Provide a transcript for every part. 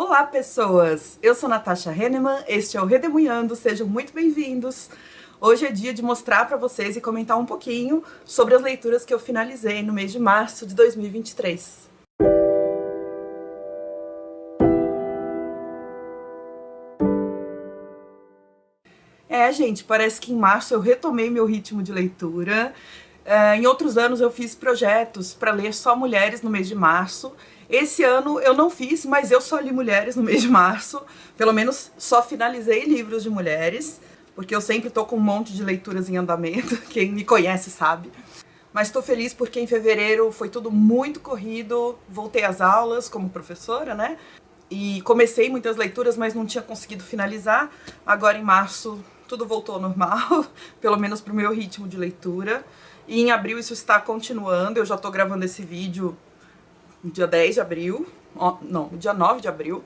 Olá, pessoas! Eu sou Natasha Henneman, este é o Redemunhando, sejam muito bem-vindos! Hoje é dia de mostrar para vocês e comentar um pouquinho sobre as leituras que eu finalizei no mês de março de 2023. Gente, parece que em março eu retomei meu ritmo de leitura. Em outros anos eu fiz projetos para ler só mulheres no mês de março. Esse ano eu não fiz, mas eu só li mulheres no mês de março. Pelo menos só finalizei livros de mulheres, porque eu sempre tô com um monte de leituras em andamento, quem me conhece sabe. Mas tô feliz porque em fevereiro foi tudo muito corrido, voltei às aulas como professora, né? E comecei muitas leituras, mas não tinha conseguido finalizar. Agora em março tudo voltou ao normal, pelo menos pro meu ritmo de leitura. E em abril isso está continuando, eu já tô gravando esse vídeo no dia 10 de abril, no dia 9 de abril.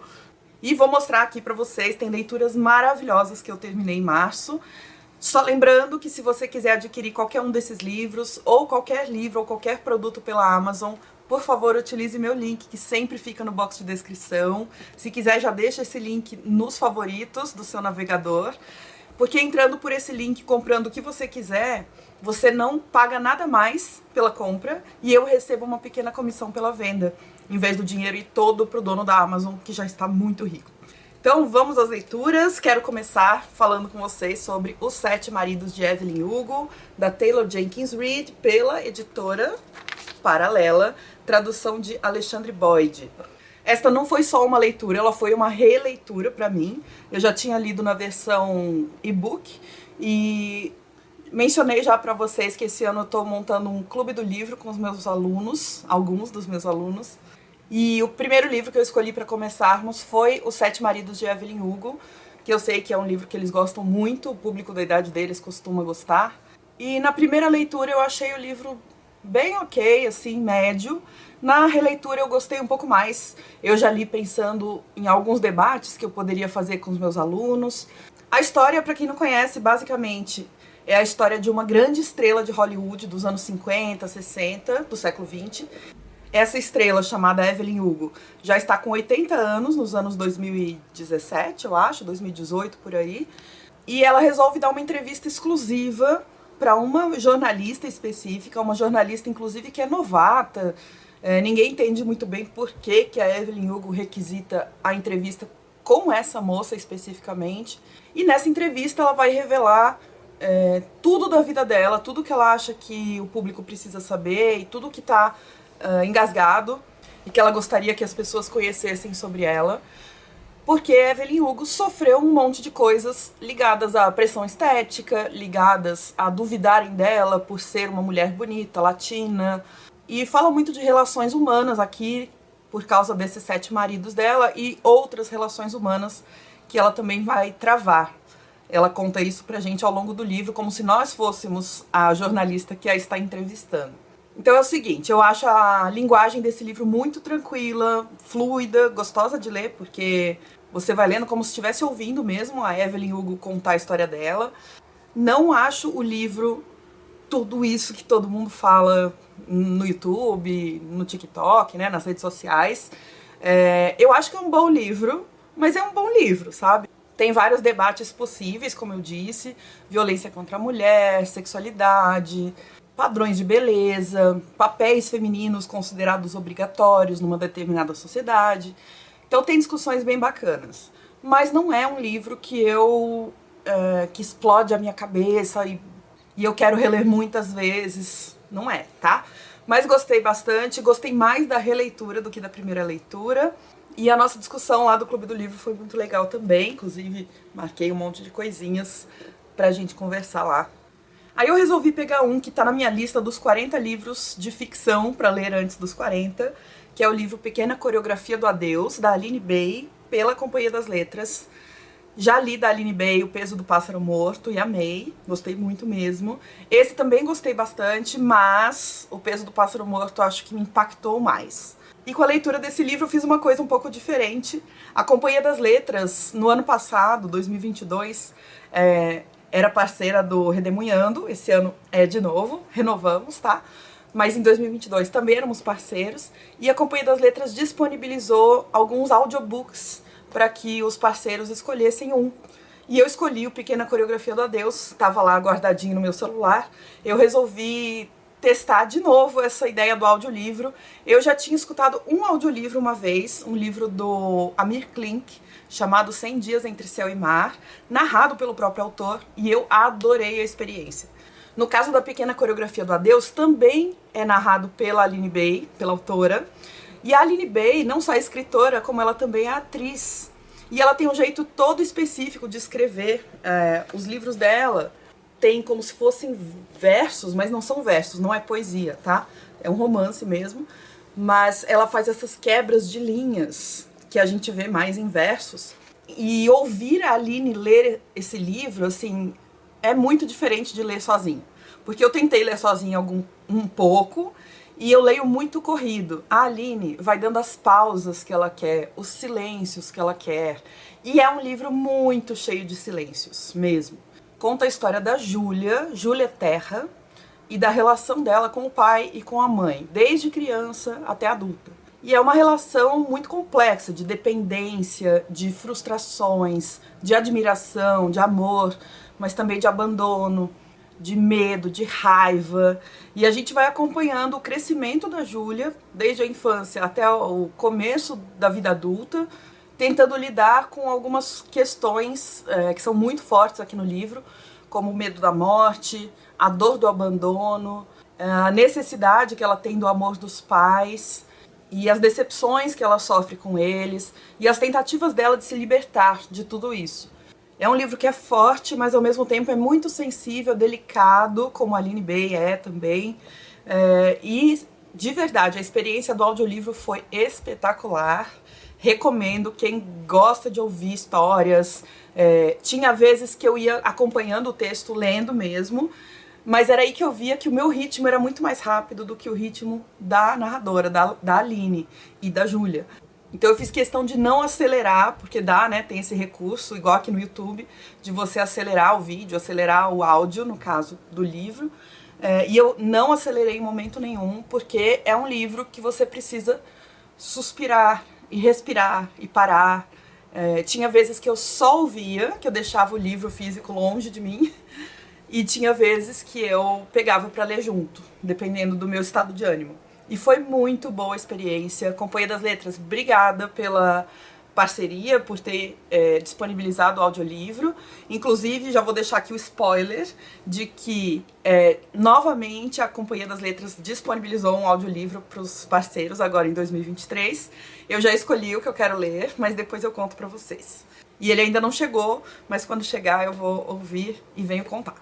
E vou mostrar aqui pra vocês, tem leituras maravilhosas que eu terminei em março. Só lembrando que se você quiser adquirir qualquer um desses livros, ou qualquer livro, ou qualquer produto pela Amazon, por favor, utilize meu link, que sempre fica no box de descrição. Se quiser, já deixa esse link nos favoritos do seu navegador, porque entrando por esse link, comprando o que você quiser, você não paga nada mais pela compra e eu recebo uma pequena comissão pela venda, em vez do dinheiro ir todo pro dono da Amazon, que já está muito rico. Então vamos às leituras. Quero começar falando com vocês sobre Os Sete Maridos de Evelyn Hugo, da Taylor Jenkins Reid, pela editora Paralela, tradução de Alexandre Boyd. Esta não foi só uma leitura, ela foi uma releitura para mim. Eu já tinha lido na versão e-book e mencionei já para vocês que esse ano eu tô montando um clube do livro com os meus alunos, alguns dos meus alunos. E o primeiro livro que eu escolhi para começarmos foi Os Sete Maridos de Evelyn Hugo, que eu sei que é um livro que eles gostam muito, o público da idade deles costuma gostar. E na primeira leitura eu achei o livro bem ok, assim, médio. Na releitura eu gostei um pouco mais. Eu já li pensando em alguns debates que eu poderia fazer com os meus alunos. A história, para quem não conhece, basicamente é a história de uma grande estrela de Hollywood dos anos 50, 60, do século 20. Essa estrela, chamada Evelyn Hugo, já está com 80 anos, nos anos 2017, eu acho, 2018, por aí. E ela resolve dar uma entrevista exclusiva para uma jornalista específica, uma jornalista, inclusive, que é novata. Ninguém entende muito bem por que a Evelyn Hugo requisita a entrevista com essa moça especificamente. E nessa entrevista ela vai revelar tudo da vida dela, tudo que ela acha que o público precisa saber e tudo que está engasgado e que ela gostaria que as pessoas conhecessem sobre ela, porque Evelyn Hugo sofreu um monte de coisas ligadas à pressão estética, ligadas a duvidarem dela por ser uma mulher bonita, latina, e fala muito de relações humanas aqui, por causa desses sete maridos dela e outras relações humanas que ela também vai travar. Ela conta isso pra gente ao longo do livro, como se nós fôssemos a jornalista que a está entrevistando. Então é o seguinte, eu acho a linguagem desse livro muito tranquila, fluida, gostosa de ler, porque você vai lendo como se estivesse ouvindo mesmo a Evelyn Hugo contar a história dela. Não acho o livro tudo isso que todo mundo fala no YouTube, no TikTok, né, nas redes sociais. Eu acho que é um bom livro, mas é um bom livro, sabe? Tem vários debates possíveis, como eu disse, violência contra a mulher, sexualidade, padrões de beleza, papéis femininos considerados obrigatórios numa determinada sociedade. Então tem discussões bem bacanas. Mas não é um livro que que explode a minha cabeça e eu quero reler muitas vezes. Não é, tá? Mas gostei bastante, gostei mais da releitura do que da primeira leitura. E a nossa discussão lá do Clube do Livro foi muito legal também. Inclusive, marquei um monte de coisinhas pra gente conversar lá. Aí eu resolvi pegar um que tá na minha lista dos 40 livros de ficção pra ler antes dos 40, que é o livro Pequena Coreografia do Adeus, da Aline Bay, pela Companhia das Letras. Já li da Aline Bay O Peso do Pássaro Morto e amei, gostei muito mesmo. Esse também gostei bastante, mas O Peso do Pássaro Morto acho que me impactou mais. E com a leitura desse livro eu fiz uma coisa um pouco diferente. A Companhia das Letras, no ano passado, 2022, era parceira do Redemunhando, esse ano é de novo, renovamos, tá? Mas em 2022 também éramos parceiros, e a Companhia das Letras disponibilizou alguns audiobooks para que os parceiros escolhessem um. E eu escolhi o Pequena Coreografia do Adeus, estava lá guardadinho no meu celular. Eu resolvi testar de novo essa ideia do audiolivro. Eu já tinha escutado um audiolivro uma vez, um livro do Amir Klink, chamado 100 Dias Entre Céu e Mar, narrado pelo próprio autor, e eu adorei a experiência. No caso da Pequena Coreografia do Adeus, também é narrado pela Aline Bay, pela autora, e a Aline Bay não só é escritora, como ela também é atriz. E ela tem um jeito todo específico de escrever. Os livros dela tem como se fossem versos, mas não são versos, não é poesia, tá? É um romance mesmo, mas ela faz essas quebras de linhas que a gente vê mais em versos. E ouvir a Aline ler esse livro, assim, é muito diferente de ler sozinha. Porque eu tentei ler sozinha um pouco, e eu leio muito corrido. A Aline vai dando as pausas que ela quer, os silêncios que ela quer. E é um livro muito cheio de silêncios, mesmo. Conta a história da Júlia Terra, e da relação dela com o pai e com a mãe, desde criança até adulta. E é uma relação muito complexa, de dependência, de frustrações, de admiração, de amor, mas também de abandono, de medo, de raiva. E a gente vai acompanhando o crescimento da Júlia, desde a infância até o começo da vida adulta, tentando lidar com algumas questões que são muito fortes aqui no livro, como o medo da morte, a dor do abandono, a necessidade que ela tem do amor dos pais, e as decepções que ela sofre com eles, e as tentativas dela de se libertar de tudo isso. É um livro que é forte, mas ao mesmo tempo é muito sensível, delicado, como a Aline Bay é também. E, de verdade, a experiência do audiolivro foi espetacular. Recomendo quem gosta de ouvir histórias. Tinha vezes que eu ia acompanhando o texto, lendo mesmo, mas era aí que eu via que o meu ritmo era muito mais rápido do que o ritmo da narradora, da Aline e da Júlia. Então eu fiz questão de não acelerar, porque dá, né, tem esse recurso, igual aqui no YouTube, de você acelerar o vídeo, acelerar o áudio, no caso do livro. E eu não acelerei em momento nenhum, porque é um livro que você precisa suspirar e respirar e parar. Tinha vezes que eu só ouvia, que eu deixava o livro físico longe de mim, e tinha vezes que eu pegava para ler junto, dependendo do meu estado de ânimo. E foi muito boa a experiência. Companhia das Letras, obrigada pela parceria, por ter disponibilizado o audiolivro. Inclusive, já vou deixar aqui o spoiler de que, novamente, a Companhia das Letras disponibilizou um audiolivro para os parceiros, agora em 2023. Eu já escolhi o que eu quero ler, mas depois eu conto para vocês. E ele ainda não chegou, mas quando chegar eu vou ouvir e venho contar.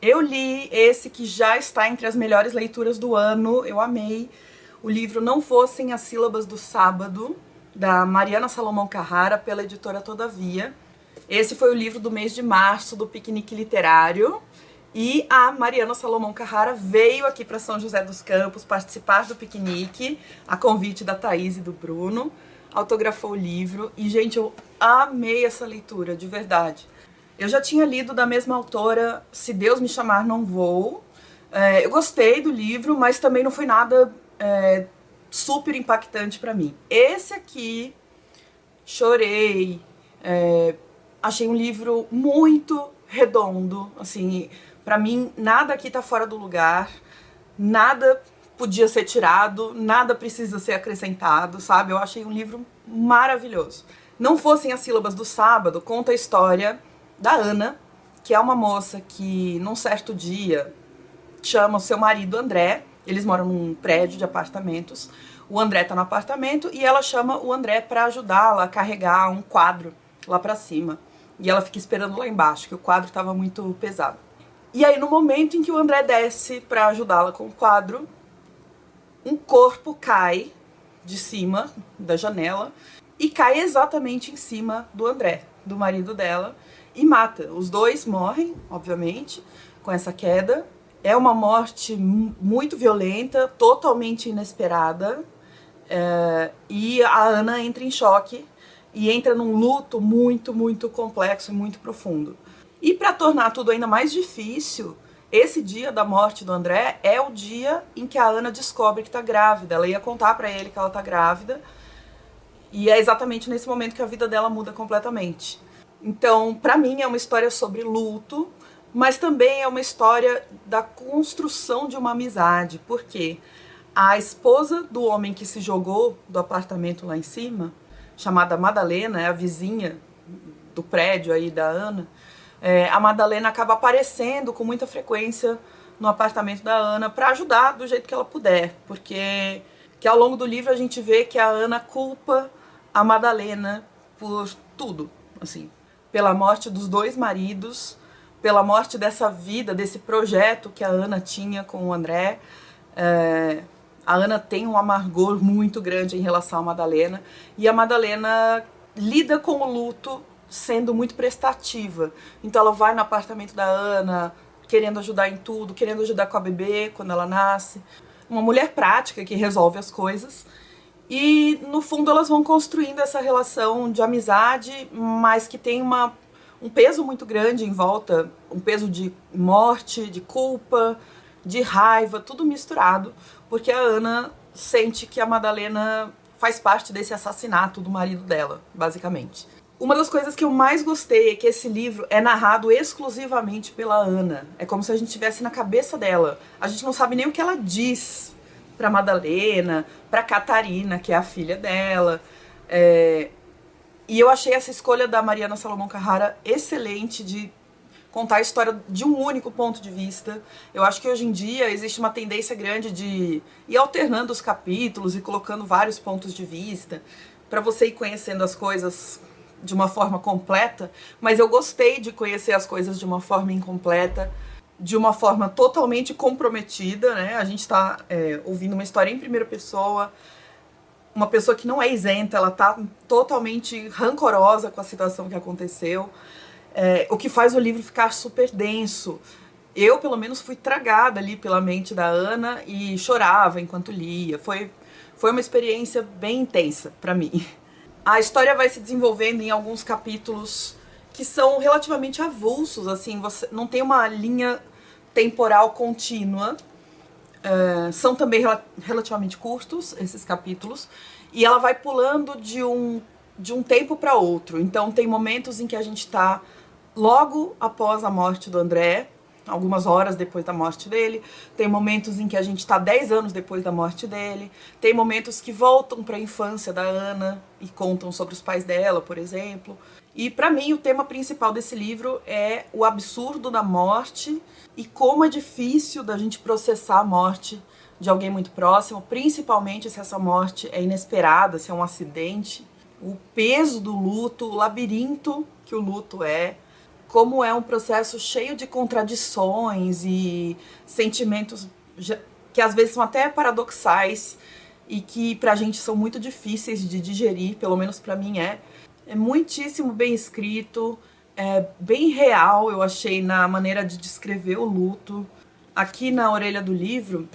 Eu li esse que já está entre as melhores leituras do ano, eu amei. O livro Não Fossem as Sílabas do Sábado, da Mariana Salomão Carrara, pela editora Todavia. Esse foi o livro do mês de março do Piquenique Literário. E a Mariana Salomão Carrara veio aqui para São José dos Campos participar do piquenique, a convite da Thaís e do Bruno. Autografou o livro e, gente, eu amei essa leitura, de verdade. Eu já tinha lido da mesma autora Se Deus Me Chamar Não Vou. Eu gostei do livro, mas também não foi nada super impactante pra mim. Esse aqui, chorei. Achei um livro muito redondo. Assim, pra mim, nada aqui tá fora do lugar. Nada podia ser tirado, nada precisa ser acrescentado, sabe? Eu achei um livro maravilhoso. Não Fossem as Sílabas do Sábado conta a história da Ana, que é uma moça que, num certo dia, chama o seu marido André. Eles moram num prédio de apartamentos. O André tá no apartamento e ela chama o André pra ajudá-la a carregar um quadro lá pra cima. E ela fica esperando lá embaixo, que o quadro tava muito pesado. E aí, no momento em que o André desce pra ajudá-la com o quadro, um corpo cai de cima da janela e cai exatamente em cima do André, do marido dela, e mata. Os dois morrem, obviamente, com essa queda. É uma morte muito violenta, totalmente inesperada, e a Ana entra em choque e entra num luto muito, muito complexo e muito profundo. E para tornar tudo ainda mais difícil, esse dia da morte do André é o dia em que a Ana descobre que tá grávida. Ela ia contar para ele que ela tá grávida, E é exatamente nesse momento que a vida dela muda completamente. Então, pra mim, é uma história sobre luto, mas também é uma história da construção de uma amizade. Por quê? A esposa do homem que se jogou do apartamento lá em cima, chamada Madalena, é a vizinha do prédio aí da Ana, a Madalena acaba aparecendo com muita frequência no apartamento da Ana para ajudar do jeito que ela puder, porque que ao longo do livro a gente vê que a Ana culpa a Madalena por tudo, assim, pela morte dos dois maridos, pela morte dessa vida, desse projeto que a Ana tinha com o André. A Ana tem um amargor muito grande em relação à Madalena, e a Madalena lida com o luto sendo muito prestativa. Então ela vai no apartamento da Ana, querendo ajudar em tudo, querendo ajudar com a bebê quando ela nasce. Uma mulher prática que resolve as coisas. E no fundo elas vão construindo essa relação de amizade, mas que tem um peso muito grande em volta, um peso de morte, de culpa, de raiva, tudo misturado, porque a Ana sente que a Madalena faz parte desse assassinato do marido dela, basicamente. Uma das coisas que eu mais gostei é que esse livro é narrado exclusivamente pela Ana. É como se a gente estivesse na cabeça dela. A gente não sabe nem o que ela diz pra Madalena, pra Catarina, que é a filha dela. E eu achei essa escolha da Mariana Salomão Carrara excelente, de contar a história de um único ponto de vista. Eu acho que hoje em dia existe uma tendência grande de ir alternando os capítulos e colocando vários pontos de vista para você ir conhecendo as coisas de uma forma completa, mas eu gostei de conhecer as coisas de uma forma incompleta, de uma forma totalmente comprometida, né? A gente tá ouvindo uma história em primeira pessoa, uma pessoa que não é isenta, ela tá totalmente rancorosa com a situação que aconteceu, o que faz o livro ficar super denso. Eu, pelo menos, fui tragada ali pela mente da Ana e chorava enquanto lia. Foi uma experiência bem intensa pra mim. A história vai se desenvolvendo em alguns capítulos que são relativamente avulsos, assim, você não tem uma linha temporal contínua. São também relativamente curtos esses capítulos, e ela vai pulando de um tempo para outro. Então tem momentos em que a gente está logo após a morte do André, algumas horas depois da morte dele, tem momentos em que a gente está 10 anos depois da morte dele, tem momentos que voltam para a infância da Ana e contam sobre os pais dela, por exemplo. E para mim o tema principal desse livro é o absurdo da morte e como é difícil da gente processar a morte de alguém muito próximo, principalmente se essa morte é inesperada, se é um acidente. O peso do luto, o labirinto que o luto é, como é um processo cheio de contradições e sentimentos que às vezes são até paradoxais e que pra gente são muito difíceis de digerir, pelo menos pra mim é. É muitíssimo bem escrito, é bem real, eu achei, na maneira de descrever o luto. Aqui na orelha do livro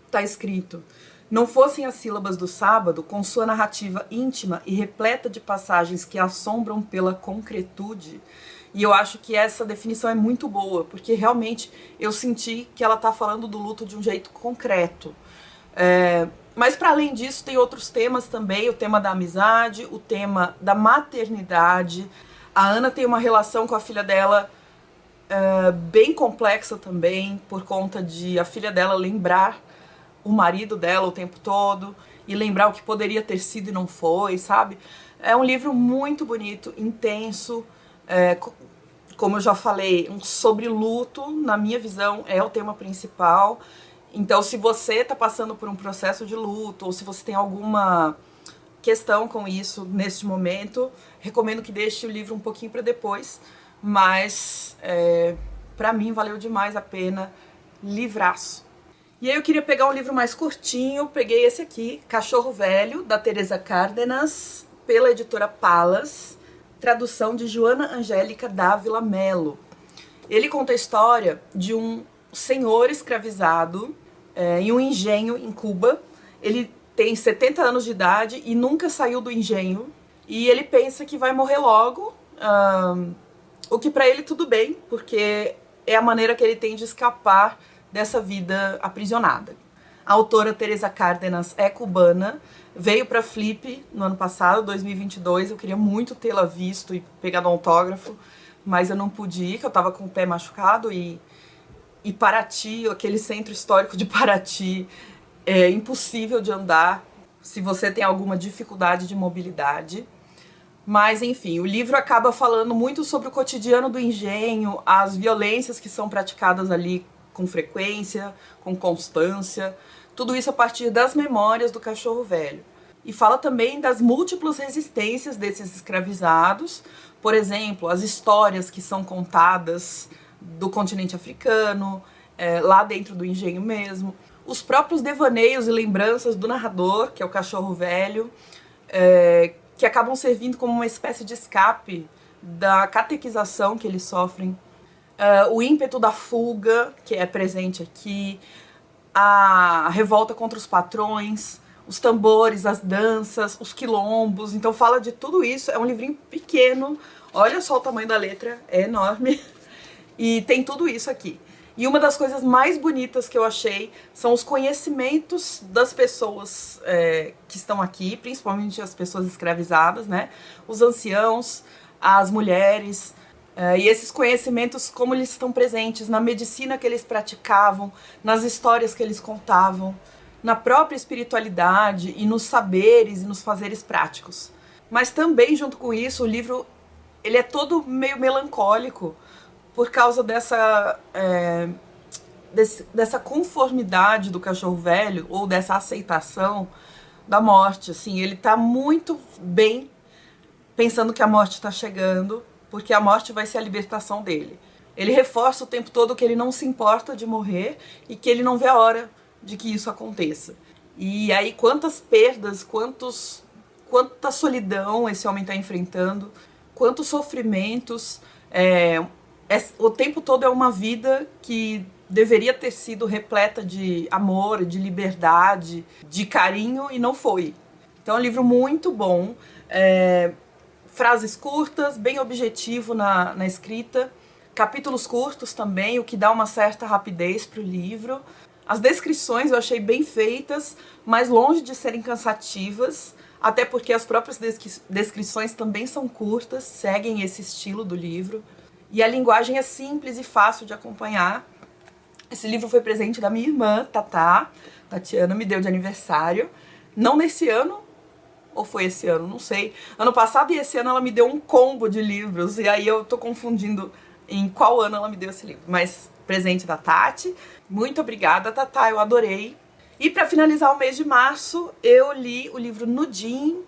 tá escrito: não fossem as sílabas do sábado, com sua narrativa íntima e repleta de passagens que assombram pela concretude. E eu acho que essa definição é muito boa, porque realmente eu senti que ela tá falando do luto de um jeito concreto. Mas para além disso tem outros temas também, o tema da amizade, o tema da maternidade. A Ana tem uma relação com a filha dela bem complexa também, por conta de a filha dela lembrar o marido dela o tempo todo e lembrar o que poderia ter sido e não foi, sabe? É um livro muito bonito, intenso, como eu já falei, sobre luto, na minha visão, é o tema principal. Então, se você tá passando por um processo de luto, ou se você tem alguma questão com isso neste momento, recomendo que deixe o livro um pouquinho para depois, mas pra mim valeu demais a pena, livraço. E aí eu queria pegar um livro mais curtinho, peguei esse aqui, Cachorro Velho, da Teresa Cárdenas, pela editora Palas, tradução de Joana Angélica Dávila Mello. Ele conta a história de um senhor escravizado em um engenho em Cuba. Ele tem 70 anos de idade e nunca saiu do engenho. E ele pensa que vai morrer logo, o que pra ele tudo bem, porque é a maneira que ele tem de escapar dessa vida aprisionada. A autora Teresa Cárdenas é cubana, veio para Flip no ano passado, 2022. Eu queria muito tê-la visto e pegado um autógrafo, mas eu não pude ir, que eu estava com o pé machucado e Paraty, aquele centro histórico de Paraty, é impossível de andar se você tem alguma dificuldade de mobilidade. Mas, enfim, o livro acaba falando muito sobre o cotidiano do engenho, as violências que são praticadas ali com frequência, com constância, tudo isso a partir das memórias do cachorro velho. E fala também das múltiplas resistências desses escravizados, por exemplo, as histórias que são contadas do continente africano, lá dentro do engenho mesmo, os próprios devaneios e lembranças do narrador, que é o cachorro velho, que acabam servindo como uma espécie de escape da catequização que eles sofrem, o ímpeto da fuga, que é presente aqui, a revolta contra os patrões, os tambores, as danças, os quilombos. Então fala de tudo isso. É um livrinho pequeno, olha só o tamanho da letra, é enorme, e tem tudo isso aqui. E uma das coisas mais bonitas que eu achei são os conhecimentos das pessoas que estão aqui, principalmente as pessoas escravizadas, né? Os anciãos, as mulheres, e esses conhecimentos, como eles estão presentes na medicina que eles praticavam, nas histórias que eles contavam, na própria espiritualidade e nos saberes e nos fazeres práticos. Mas também, junto com isso, o livro ele é todo meio melancólico, por causa dessa conformidade do cachorro velho, ou dessa aceitação da morte. Assim, ele tá muito bem pensando que a morte está chegando, porque a morte vai ser a libertação dele. Ele reforça o tempo todo que ele não se importa de morrer e que ele não vê a hora de que isso aconteça. E aí quantas perdas, quanta solidão esse homem está enfrentando, quantos sofrimentos. O tempo todo é uma vida que deveria ter sido repleta de amor, de liberdade, de carinho, e não foi. Então é um livro muito bom, frases curtas, bem objetivo na escrita, capítulos curtos também, o que dá uma certa rapidez para o livro. As descrições eu achei bem feitas, mas longe de serem cansativas, até porque as próprias descrições também são curtas, seguem esse estilo do livro. E a linguagem é simples e fácil de acompanhar. Esse livro foi presente da minha irmã, Tatiana, me deu de aniversário. Não nesse ano, ou foi esse ano, não sei. Ano passado e esse ano ela me deu um combo de livros, e aí eu tô confundindo em qual ano ela me deu esse livro. Mas presente da Tati. Muito obrigada, Tatá, eu adorei. E para finalizar o mês de março, eu li o livro Nudim,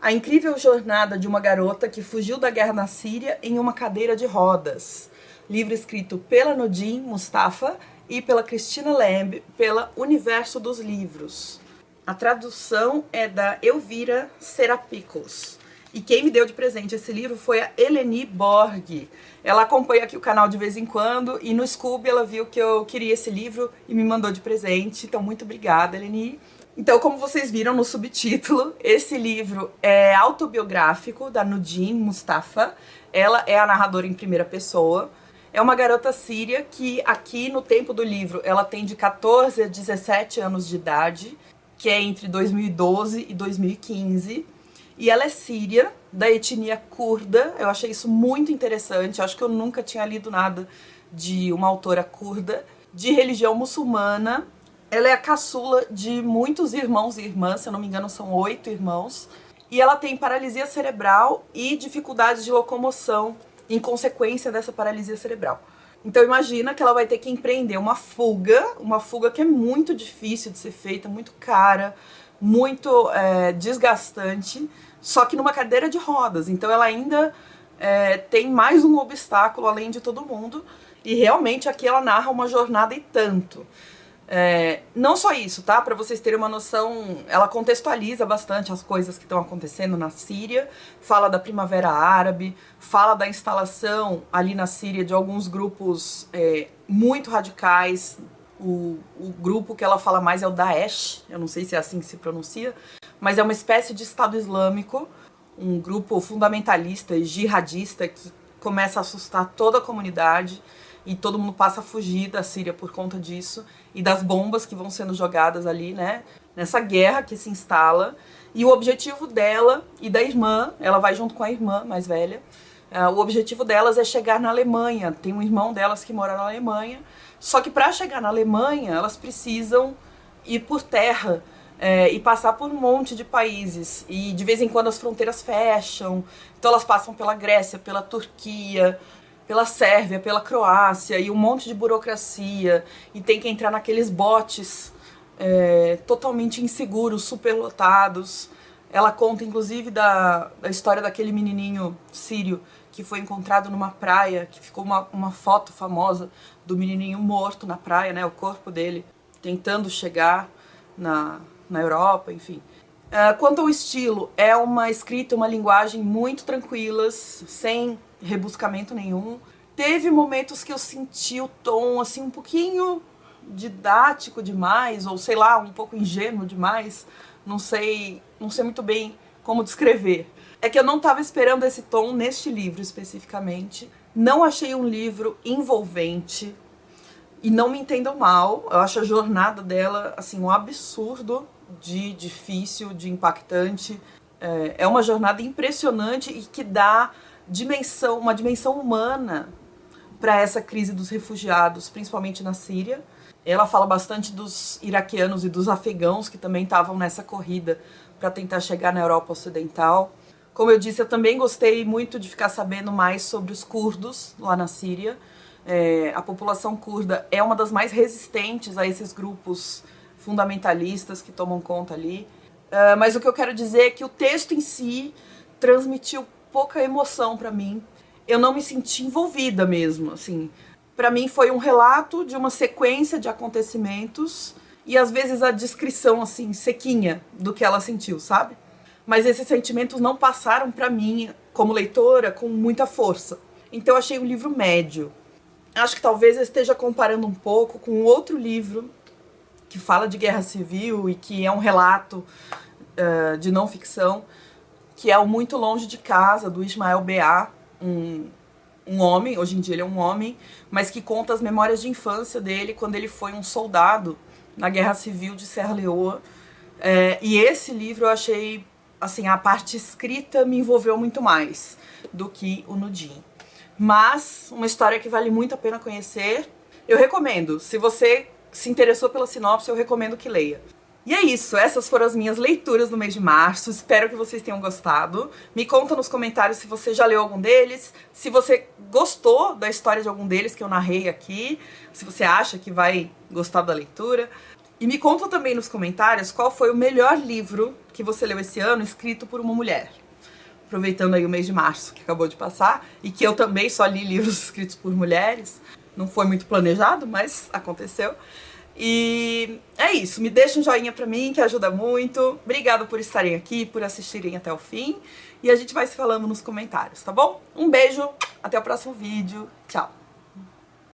a incrível jornada de uma garota que fugiu da guerra na Síria em uma cadeira de rodas. Livro escrito pela Nodine Mustafa e pela Cristina Lamb, pela Universo dos Livros. A tradução é da Elvira Serapicos. E quem me deu de presente esse livro foi a Eleni Borg. Ela acompanha aqui o canal de vez em quando e no Scooby ela viu que eu queria esse livro e me mandou de presente. Então, muito obrigada, Eleni. Então, como vocês viram no subtítulo, esse livro é autobiográfico da Nodine Mustafa. Ela é a narradora em primeira pessoa. É uma garota síria que aqui no tempo do livro ela tem de 14 a 17 anos de idade, que é entre 2012 e 2015. E ela é síria, da etnia curda. Eu achei isso muito interessante. Acho que eu nunca tinha lido nada de uma autora curda, de religião muçulmana. Ela é a caçula de muitos irmãos e irmãs, se eu não me engano são 8 irmãos. E ela tem paralisia cerebral e dificuldades de locomoção em consequência dessa paralisia cerebral. Então imagina que ela vai ter que empreender uma fuga que é muito difícil de ser feita, muito cara, muito desgastante, só que numa cadeira de rodas. Então ela ainda tem mais um obstáculo além de todo mundo. E realmente aqui ela narra uma jornada e tanto. Não só isso, tá? Para vocês terem uma noção, ela contextualiza bastante as coisas que estão acontecendo na Síria, fala da Primavera Árabe, fala da instalação ali na Síria de alguns grupos muito radicais. O grupo que ela fala mais é o Daesh, eu não sei se é assim que se pronuncia, mas é uma espécie de Estado Islâmico, um grupo fundamentalista e jihadista que começa a assustar toda a comunidade. e todo mundo passa a fugir da Síria por conta disso e das bombas que vão sendo jogadas ali, né, nessa guerra que se instala. E o objetivo dela e da irmã, ela vai junto com a irmã mais velha, o objetivo delas é chegar na Alemanha. Tem um irmão delas que mora na Alemanha, só que para chegar na Alemanha elas precisam ir por terra e passar por um monte de países, e de vez em quando as fronteiras fecham, então elas passam pela Grécia, pela Turquia, pela Sérvia, pela Croácia, e um monte de burocracia, e tem que entrar naqueles botes totalmente inseguros, superlotados. Ela conta inclusive da história daquele menininho sírio que foi encontrado numa praia, que ficou uma foto famosa do menininho morto na praia, né, o corpo dele, tentando chegar na Europa, enfim. Quanto ao estilo, é uma escrita, uma linguagem muito tranquilas, sem rebuscamento nenhum. Teve momentos que eu senti o tom assim um pouquinho didático demais, ou sei lá, um pouco ingênuo demais. Não sei muito bem como descrever. É que eu não estava esperando esse tom neste livro especificamente. Não achei um livro envolvente. E não me entendam mal, eu acho a jornada dela assim um absurdo de difícil, de impactante. É uma jornada impressionante e que dá uma dimensão humana para essa crise dos refugiados, principalmente na Síria. Ela fala bastante dos iraquianos e dos afegãos que também estavam nessa corrida para tentar chegar na Europa Ocidental. Como eu disse, eu também gostei muito de ficar sabendo mais sobre os curdos lá na Síria. A população curda é uma das mais resistentes a esses grupos fundamentalistas que tomam conta ali. Mas o que eu quero dizer é que o texto em si transmitiu pouca emoção para mim. Eu não me senti envolvida mesmo, assim. Para mim foi um relato de uma sequência de acontecimentos e às vezes a descrição assim sequinha do que ela sentiu, sabe? Mas esses sentimentos não passaram para mim como leitora com muita força. Então eu achei um livro médio. Acho que talvez eu esteja comparando um pouco com outro livro que fala de guerra civil e que é um relato de não ficção, que é o Muito Longe de Casa, do Ismael Beá, um homem, hoje em dia ele é um homem, mas que conta as memórias de infância dele quando ele foi um soldado na Guerra Civil de Serra Leoa. E esse livro eu achei, assim, a parte escrita me envolveu muito mais do que o Nudin. Mas uma história que vale muito a pena conhecer. Eu recomendo. Se você se interessou pela sinopse, eu recomendo que leia. E é isso, essas foram as minhas leituras no mês de março, espero que vocês tenham gostado. Me conta nos comentários se você já leu algum deles, se você gostou da história de algum deles que eu narrei aqui, se você acha que vai gostar da leitura. E me conta também nos comentários qual foi o melhor livro que você leu esse ano escrito por uma mulher. Aproveitando aí o mês de março que acabou de passar, e que eu também só li livros escritos por mulheres. Não foi muito planejado, mas aconteceu. E é isso, me deixa um joinha pra mim, que ajuda muito. Obrigada por estarem aqui, por assistirem até o fim. E a gente vai se falando nos comentários, tá bom? Um beijo, até o próximo vídeo. Tchau!